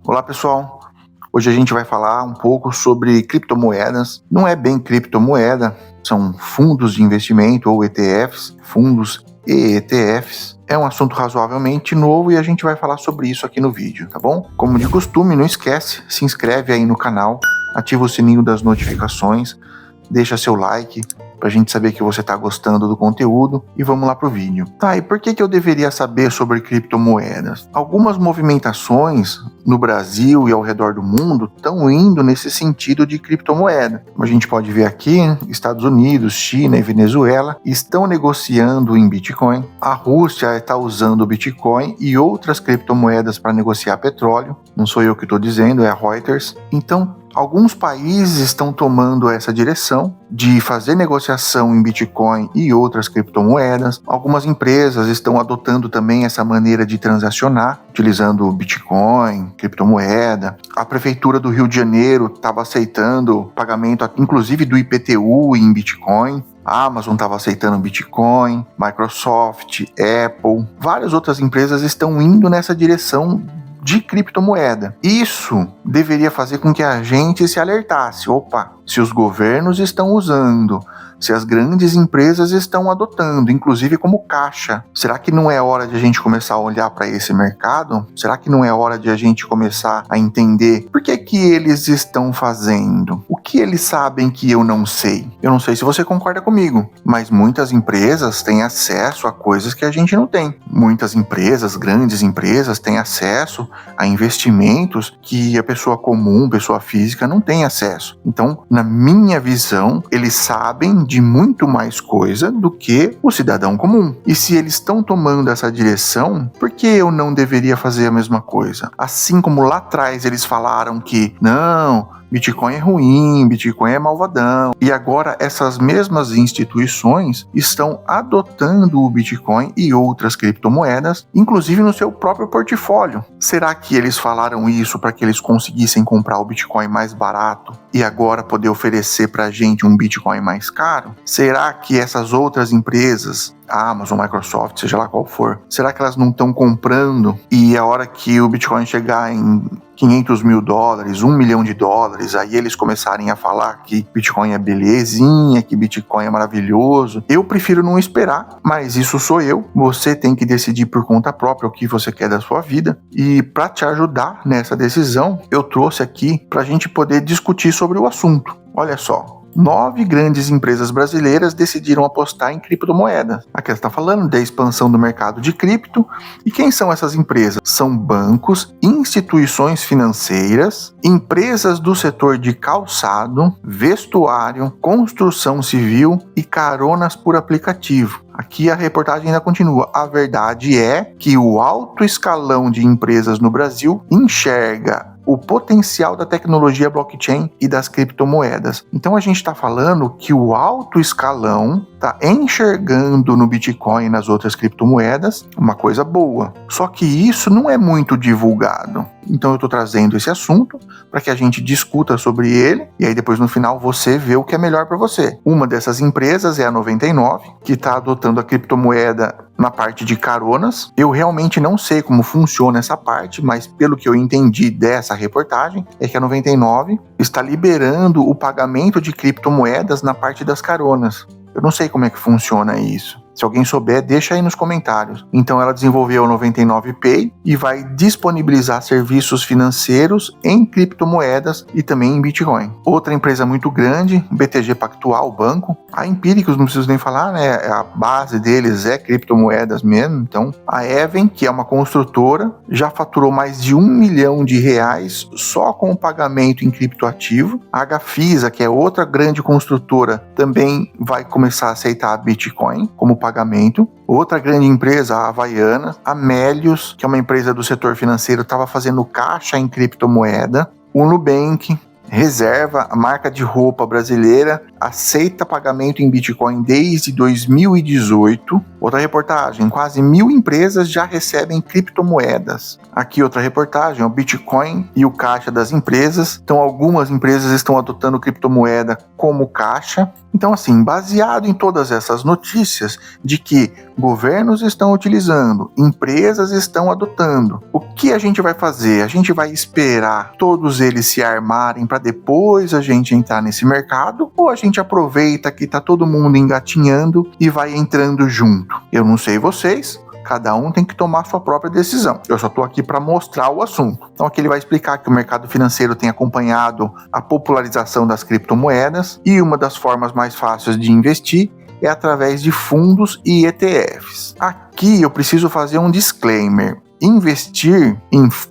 Olá pessoal, hoje a gente vai falar um pouco sobre criptomoedas. Não é bem criptomoeda, são fundos de investimento ou ETFs, fundos e ETFs. É um assunto razoavelmente novo e a gente vai falar sobre isso aqui no vídeo, tá bom? Como de costume, não esquece, se inscreve aí no canal, ativa o sininho das notificações, deixa seu like pra gente saber que você tá gostando do conteúdo e vamos lá pro vídeo. Tá, e por que eu deveria saber sobre criptomoedas? Algumas movimentações no Brasil e ao redor do mundo estão indo nesse sentido de criptomoeda. Como a gente pode ver aqui, Estados Unidos, China e Venezuela estão negociando em Bitcoin. A Rússia está usando o Bitcoin e outras criptomoedas para negociar petróleo. Não sou eu que estou dizendo, é a Reuters. Então, alguns países estão tomando essa direção de fazer negociação em Bitcoin e outras criptomoedas. Algumas empresas estão adotando também essa maneira de transacionar, utilizando Bitcoin, criptomoeda. A Prefeitura do Rio de Janeiro estava aceitando pagamento, inclusive do IPTU em Bitcoin. A Amazon estava aceitando Bitcoin, Microsoft, Apple. Várias outras empresas estão indo nessa direção de criptomoeda. Isso deveria fazer com que a gente se alertasse. Opa, se os governos estão usando, se as grandes empresas estão adotando, inclusive como caixa, será que não é hora de a gente começar a olhar para esse mercado? Será que não é hora de a gente começar a entender por que eles estão fazendo? O que eles sabem que eu não sei? Eu não sei se você concorda comigo, mas muitas empresas têm acesso a coisas que a gente não tem. Muitas empresas, grandes empresas, têm acesso a investimentos que a pessoa comum, pessoa física, não tem acesso. Então, na minha visão, eles sabem de muito mais coisa do que o cidadão comum. E se eles estão tomando essa direção, por que eu não deveria fazer a mesma coisa? Assim como lá atrás eles falaram que não, Bitcoin é ruim, Bitcoin é malvadão. E agora essas mesmas instituições estão adotando o Bitcoin e outras criptomoedas, inclusive no seu próprio portfólio. Será que eles falaram isso para que eles conseguissem comprar o Bitcoin mais barato e agora poder oferecer para a gente um Bitcoin mais caro? Será que essas outras empresas, a Amazon, Microsoft, seja lá qual for, será que elas não estão comprando e a hora que o Bitcoin chegar em $500 mil, $1 milhão, aí eles começarem a falar que Bitcoin é belezinha, que Bitcoin é maravilhoso? Eu prefiro não esperar, mas isso sou eu. Você tem que decidir por conta própria o que você quer da sua vida. E para te ajudar nessa decisão, eu trouxe aqui para a gente poder discutir sobre o assunto. Olha só. 9 grandes empresas brasileiras decidiram apostar em criptomoedas. Aqui está falando da expansão do mercado de cripto. E quem são essas empresas? São bancos, instituições financeiras, empresas do setor de calçado, vestuário, construção civil e caronas por aplicativo. Aqui a reportagem ainda continua. A verdade é que o alto escalão de empresas no Brasil enxerga o potencial da tecnologia blockchain e das criptomoedas. Então a gente está falando que o alto escalão está enxergando no Bitcoin e nas outras criptomoedas uma coisa boa. Só que isso não é muito divulgado. Então eu estou trazendo esse assunto para que a gente discuta sobre ele e aí depois no final você vê o que é melhor para você. Uma dessas empresas é a 99, que está adotando a criptomoeda na parte de caronas. Eu realmente não sei como funciona essa parte, mas pelo que eu entendi dessa reportagem, é que a 99 está liberando o pagamento de criptomoedas na parte das caronas. Eu não sei como é que funciona isso. Se alguém souber, deixa aí nos comentários. Então ela desenvolveu o 99Pay e vai disponibilizar serviços financeiros em criptomoedas e também em Bitcoin. Outra empresa muito grande, BTG Pactual, o banco. A Empíricos, não preciso nem falar, né? A base deles é criptomoedas mesmo. Então a Even, que é uma construtora, já faturou mais de R$1 milhão só com o pagamento em criptoativo. A Gafisa, que é outra grande construtora, também vai começar a aceitar Bitcoin como pagamento. Outra grande empresa, a Havaianas, a Melius, que é uma empresa do setor financeiro, estava fazendo caixa em criptomoeda. O Nubank, Reserva, a marca de roupa brasileira, aceita pagamento em Bitcoin desde 2018. Outra reportagem, quase 1.000 empresas já recebem criptomoedas. Aqui outra reportagem, o Bitcoin e o caixa das empresas. Então algumas empresas estão adotando criptomoeda como caixa. Então assim, baseado em todas essas notícias de que governos estão utilizando, empresas estão adotando, o que a gente vai fazer? A gente vai esperar todos eles se armarem para depois a gente entrar nesse mercado? Ou a gente aproveita que está todo mundo engatinhando e vai entrando junto? Eu não sei vocês, cada um tem que tomar sua própria decisão. Eu só estou aqui para mostrar o assunto. Então aqui ele vai explicar que o mercado financeiro tem acompanhado a popularização das criptomoedas e uma das formas mais fáceis de investir é através de fundos e ETFs. Aqui eu preciso fazer um disclaimer. Investir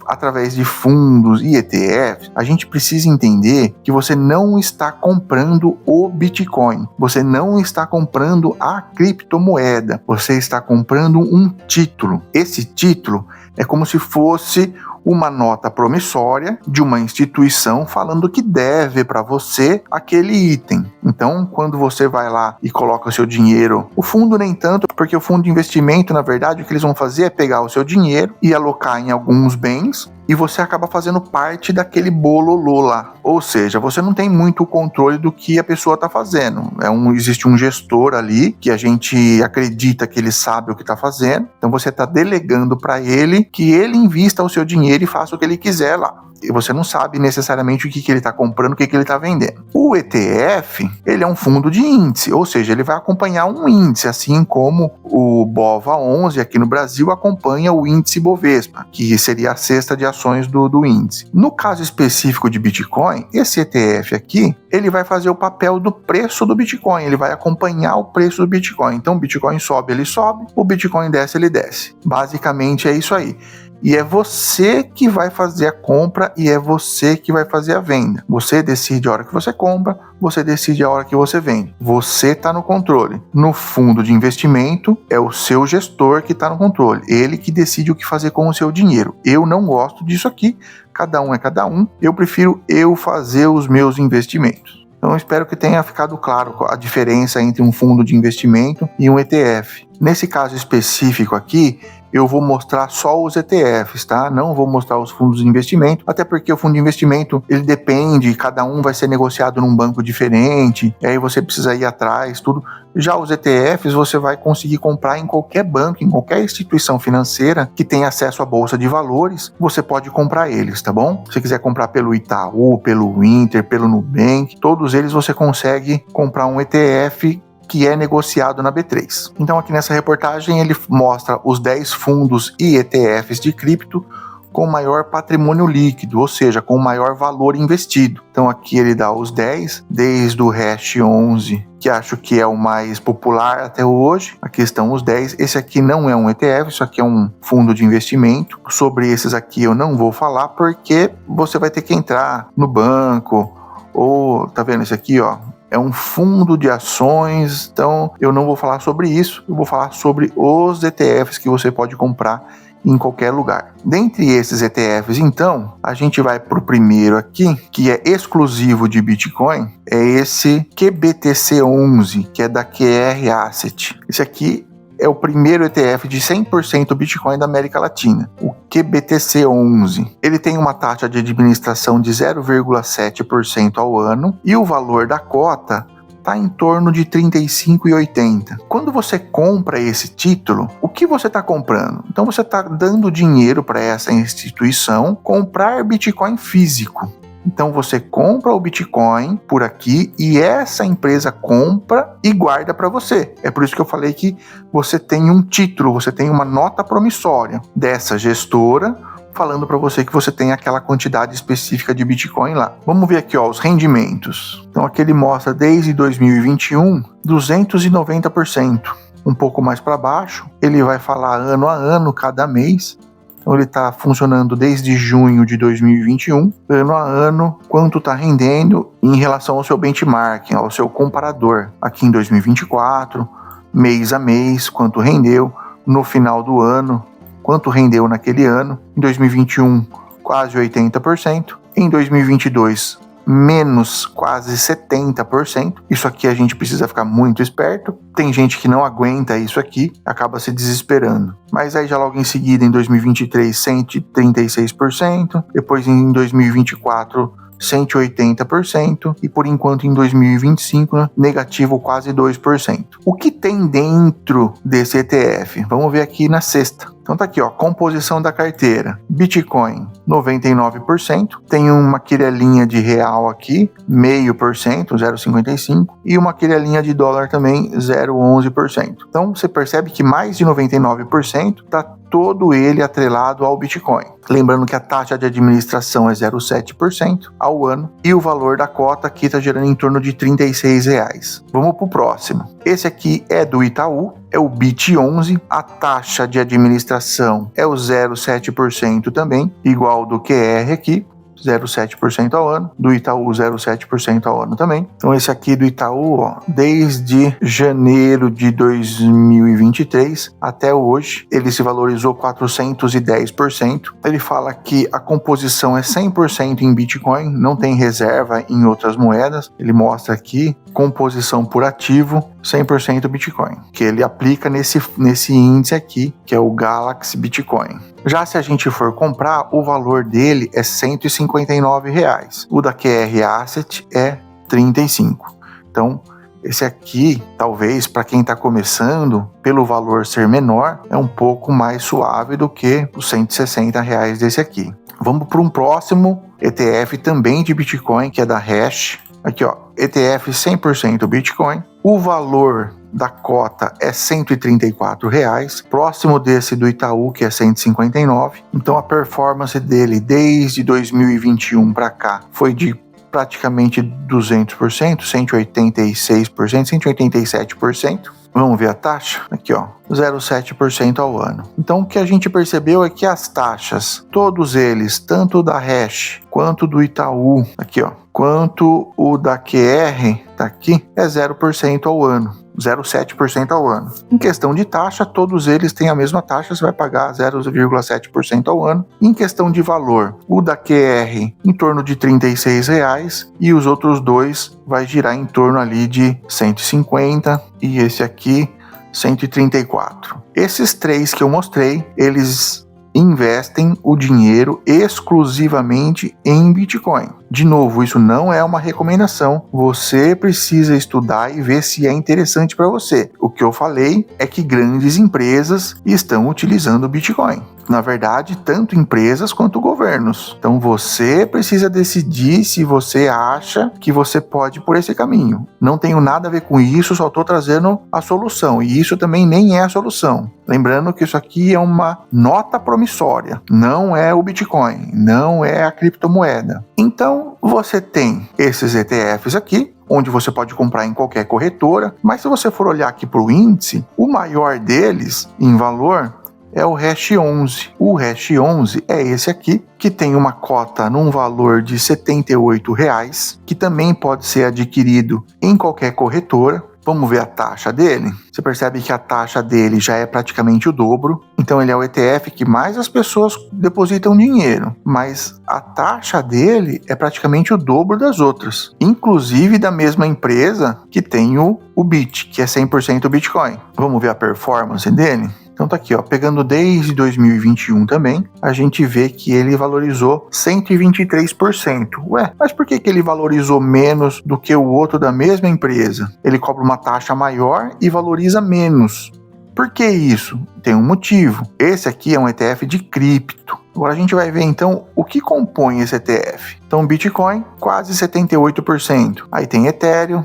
através de fundos e ETFs, a gente precisa entender que você não está comprando o Bitcoin, você não está comprando a criptomoeda, você está comprando um título. Esse título é como se fosse uma nota promissória de uma instituição falando que deve para você aquele item. Então, quando você vai lá e coloca o seu dinheiro, o fundo nem tanto, porque o fundo de investimento, na verdade, o que eles vão fazer é pegar o seu dinheiro e alocar em alguns bens, e você acaba fazendo parte daquele bololô lá. Ou seja, você não tem muito controle do que a pessoa está fazendo. Existe um gestor ali que a gente acredita que ele sabe o que está fazendo. Então você está delegando para ele que ele invista o seu dinheiro e faça o que ele quiser lá. E você não sabe necessariamente o que ele está comprando, o que ele está vendendo. O ETF, ele é um fundo de índice, ou seja, ele vai acompanhar um índice, assim como o BOVA11 aqui no Brasil acompanha o índice Bovespa, que seria a cesta de ações do índice. No caso específico de Bitcoin, esse ETF aqui, ele vai fazer o papel do preço do Bitcoin, ele vai acompanhar o preço do Bitcoin. Então o Bitcoin sobe, ele sobe, o Bitcoin desce, ele desce. Basicamente é isso aí. E é você que vai fazer a compra e é você que vai fazer a venda. Você decide a hora que você compra, você decide a hora que você vende. Você está no controle. No fundo de investimento, é o seu gestor que está no controle. Ele que decide o que fazer com o seu dinheiro. Eu não gosto disso aqui. Cada um é cada um. Eu prefiro eu fazer os meus investimentos. Então eu espero que tenha ficado claro a diferença entre um fundo de investimento e um ETF. Nesse caso específico aqui, eu vou mostrar só os ETFs, tá? Não vou mostrar os fundos de investimento, até porque o fundo de investimento, ele depende, cada um vai ser negociado num banco diferente, e aí você precisa ir atrás, tudo. Já os ETFs, você vai conseguir comprar em qualquer banco, em qualquer instituição financeira que tenha acesso à bolsa de valores, você pode comprar eles, tá bom? Se você quiser comprar pelo Itaú, pelo Inter, pelo Nubank, todos eles você consegue comprar um ETF que é negociado na B3. Então aqui nessa reportagem ele mostra os 10 fundos e ETFs de cripto com maior patrimônio líquido, ou seja, com maior valor investido. Então aqui ele dá os 10, desde o Hash 11, que acho que é o mais popular até hoje. Aqui estão os 10. Esse aqui não é um ETF, isso aqui é um fundo de investimento. Sobre esses aqui eu não vou falar, porque você vai ter que entrar no banco, ou tá vendo esse aqui, ó? É um fundo de ações, então eu não vou falar sobre isso, eu vou falar sobre os ETFs que você pode comprar em qualquer lugar. Dentre esses ETFs, então, a gente vai para o primeiro aqui, que é exclusivo de Bitcoin, é esse QBTC11, que é da QR Asset. Esse aqui é o primeiro ETF de 100% Bitcoin da América Latina, o QBTC11. Ele tem uma taxa de administração de 0,7% ao ano e o valor da cota está em torno de R$ 35,80. Quando você compra esse título, o que você está comprando? Então você está dando dinheiro para essa instituição comprar Bitcoin físico. Então você compra o Bitcoin por aqui e essa empresa compra e guarda para você. É por isso que eu falei que você tem um título, você tem uma nota promissória dessa gestora falando para você que você tem aquela quantidade específica de Bitcoin lá. Vamos ver aqui, ó, os rendimentos. Então aqui ele mostra desde 2021 290%. Um pouco mais para baixo, ele vai falar ano a ano, cada mês. Então ele está funcionando desde junho de 2021, ano a ano, quanto está rendendo em relação ao seu benchmark, ao seu comparador. Aqui em 2024, mês a mês, quanto rendeu no final do ano, quanto rendeu naquele ano. Em 2021, quase 80%. Em 2022, menos quase 70%. Isso aqui a gente precisa ficar muito esperto. Tem gente que não aguenta isso aqui, acaba se desesperando. Mas aí já logo em seguida, em 2023, 136%. Depois em 2024, 180%, e por enquanto em 2025, negativo quase 2%. O que tem dentro desse ETF? Vamos ver aqui na sexta. Então tá aqui, ó, composição da carteira. Bitcoin, 99%. Tem uma querelinha de real aqui, 0,5%, 0,55%. E uma querelinha de dólar também, 0,11%. Então você percebe que mais de 99% tá todo ele atrelado ao Bitcoin. Lembrando que a taxa de administração é 0,7% ao ano e o valor da cota aqui está gerando em torno de R$36. Vamos para o próximo. Esse aqui é do Itaú, é o BIT11. A taxa de administração é o 0,7% também, igual do QR aqui. 0,7% ao ano, do Itaú 0,7% ao ano também. Então esse aqui do Itaú, ó, desde janeiro de 2023 até hoje, ele se valorizou 410%. Ele fala que a composição é 100% em Bitcoin, não tem reserva em outras moedas. Ele mostra aqui composição por ativo, 100% Bitcoin, que ele aplica nesse índice aqui, que é o Galaxy Bitcoin. Já se a gente for comprar, o valor dele é R$159. O da QR Asset é 35. Então, esse aqui, talvez, para quem está começando, pelo valor ser menor, é um pouco mais suave do que os R$160 desse aqui. Vamos para um próximo ETF também de Bitcoin, que é da Hash. Aqui, ó, ETF 100% Bitcoin. O valor da cota é R$134, próximo desse do Itaú, que é 159. Então a performance dele desde 2021 para cá foi de praticamente 200%, 186%, 187%. Vamos ver a taxa? Aqui, ó, 0,7% ao ano. Então, o que a gente percebeu é que as taxas, todos eles, tanto da Hash quanto do Itaú, aqui, ó, quanto o da QR, tá aqui, é 0% ao ano. 0,7% ao ano. Em questão de taxa, todos eles têm a mesma taxa, você vai pagar 0,7% ao ano. Em questão de valor, o da QR em torno de R$36 e os outros dois vai girar em torno ali de 150 e esse aqui 134. Esses três que eu mostrei, eles investem o dinheiro exclusivamente em Bitcoin. De novo, isso não é uma recomendação. Você precisa estudar e ver se é interessante para você. O que eu falei é que grandes empresas estão utilizando o Bitcoin. Na verdade, tanto empresas quanto governos. Então você precisa decidir se você acha que você pode ir por esse caminho. Não tenho nada a ver com isso, só estou trazendo a solução. E isso também nem é a solução. Lembrando que isso aqui é uma nota promissória. Não é o Bitcoin, não é a criptomoeda. Então, você tem esses ETFs aqui, onde você pode comprar em qualquer corretora, mas se você for olhar aqui para o índice, o maior deles, em valor, é o Hash 11. O Hash 11 é esse aqui, que tem uma cota num valor de R$78, que também pode ser adquirido em qualquer corretora. Vamos ver a taxa dele? Você percebe que a taxa dele já é praticamente o dobro. Então ele é o ETF que mais as pessoas depositam dinheiro. Mas a taxa dele é praticamente o dobro das outras. Inclusive da mesma empresa que tem o BIT, que é 100% Bitcoin. Vamos ver a performance dele? Então tá aqui, ó, pegando desde 2021 também, a gente vê que ele valorizou 123%. Ué, mas por que ele valorizou menos do que o outro da mesma empresa? Ele cobra uma taxa maior e valoriza menos. Por que isso? Tem um motivo. Esse aqui é um ETF de cripto. Agora a gente vai ver então o que compõe esse ETF. Então Bitcoin, quase 78%. Aí tem Ethereum,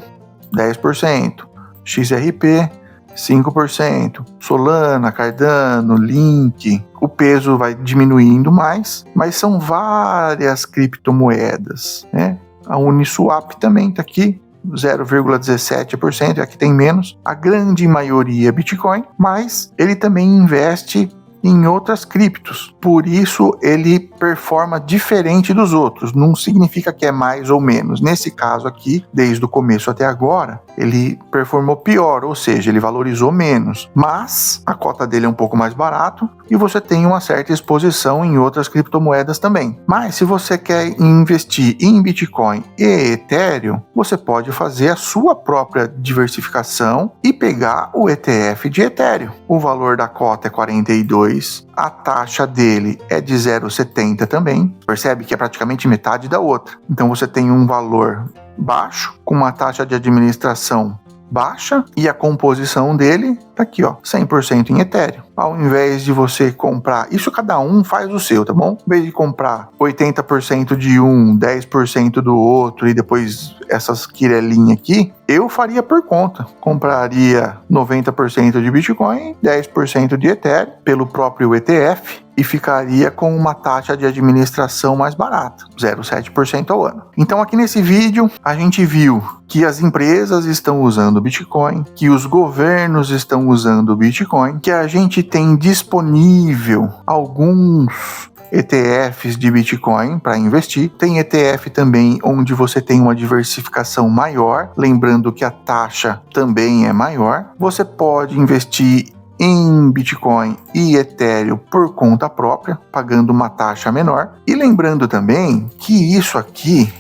10%. XRP, 5%, Solana, Cardano, Link, o peso vai diminuindo mais, mas são várias criptomoedas, né? A Uniswap também está aqui, 0,17%, aqui tem menos, a grande maioria é Bitcoin, mas ele também investe em outras criptos. Por isso ele performa diferente dos outros. Não significa que é mais ou menos. Nesse caso aqui, desde o começo até agora, ele performou pior, ou seja, ele valorizou menos. Mas a cota dele é um pouco mais barato e você tem uma certa exposição em outras criptomoedas também. Mas se você quer investir em Bitcoin e Ethereum, você pode fazer a sua própria diversificação e pegar o ETF de Ethereum. O valor da cota é 42, a taxa dele é de 0,70 também. Percebe que é praticamente metade da outra. Então você tem um valor baixo, com uma taxa de administração baixa, e a composição dele tá aqui, ó, 100% em Ethereum. Ao invés de você comprar, isso cada um faz o seu, tá bom? Em vez de comprar 80% de um, 10% do outro e depois essas quirelinhas aqui, eu faria por conta. Compraria 90% de Bitcoin, 10% de Ethereum pelo próprio ETF e ficaria com uma taxa de administração mais barata, 0,7% ao ano. Então aqui nesse vídeo a gente viu que as empresas estão usando Bitcoin, que os governos estão usando Bitcoin, que a gente tem disponível alguns ETFs de Bitcoin para investir. Tem ETF também onde você tem uma diversificação maior, lembrando que a taxa também é maior. Você pode investir em Bitcoin e Ethereum por conta própria, pagando uma taxa menor. E lembrando também que isso aqui,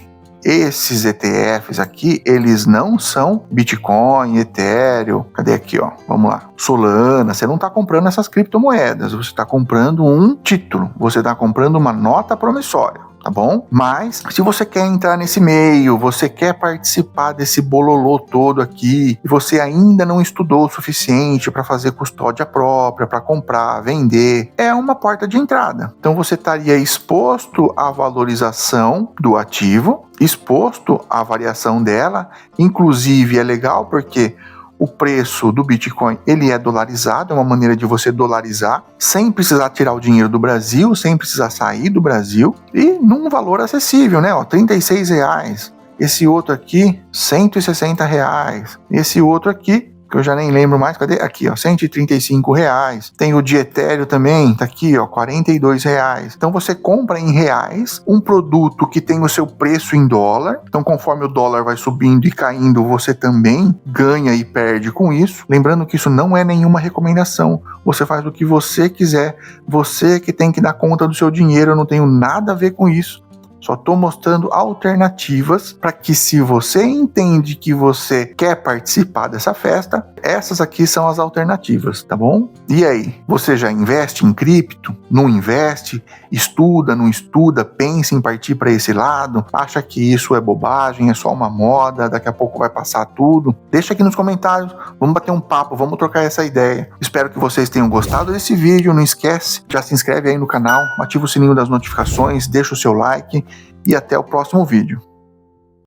esses ETFs aqui, eles não são Bitcoin, Ethereum, cadê aqui, ó? Vamos lá. Solana, você não está comprando essas criptomoedas, você está comprando um título, você está comprando uma nota promissória, tá bom? Mas, se você quer entrar nesse meio, você quer participar desse bololô todo aqui, e você ainda não estudou o suficiente para fazer custódia própria, para comprar, vender, é uma porta de entrada. Então, você estaria exposto à valorização do ativo, exposto à variação dela, inclusive é legal porque o preço do Bitcoin, ele é dolarizado, é uma maneira de você dolarizar, sem precisar tirar o dinheiro do Brasil, sem precisar sair do Brasil, e num valor acessível, né? Ó, R$36. Esse outro aqui, R$160. Esse outro aqui, que eu já nem lembro mais, cadê? Aqui, ó, R$135. Tem o de Ethereum também, tá aqui, ó, R$42. Então você compra em reais um produto que tem o seu preço em dólar. Então conforme o dólar vai subindo e caindo, você também ganha e perde com isso. Lembrando que isso não é nenhuma recomendação. Você faz o que você quiser. Você que tem que dar conta do seu dinheiro, eu não tenho nada a ver com isso. Só estou mostrando alternativas para que, se você entende que você quer participar dessa festa, essas aqui são as alternativas, tá bom? E aí, você já investe em cripto? Não investe? Estuda, não estuda? Pensa em partir para esse lado? Acha que isso é bobagem, é só uma moda, daqui a pouco vai passar tudo? Deixa aqui nos comentários, vamos bater um papo, vamos trocar essa ideia. Espero que vocês tenham gostado desse vídeo, não esquece, já se inscreve aí no canal, ativa o sininho das notificações, deixa o seu like, e até o próximo vídeo.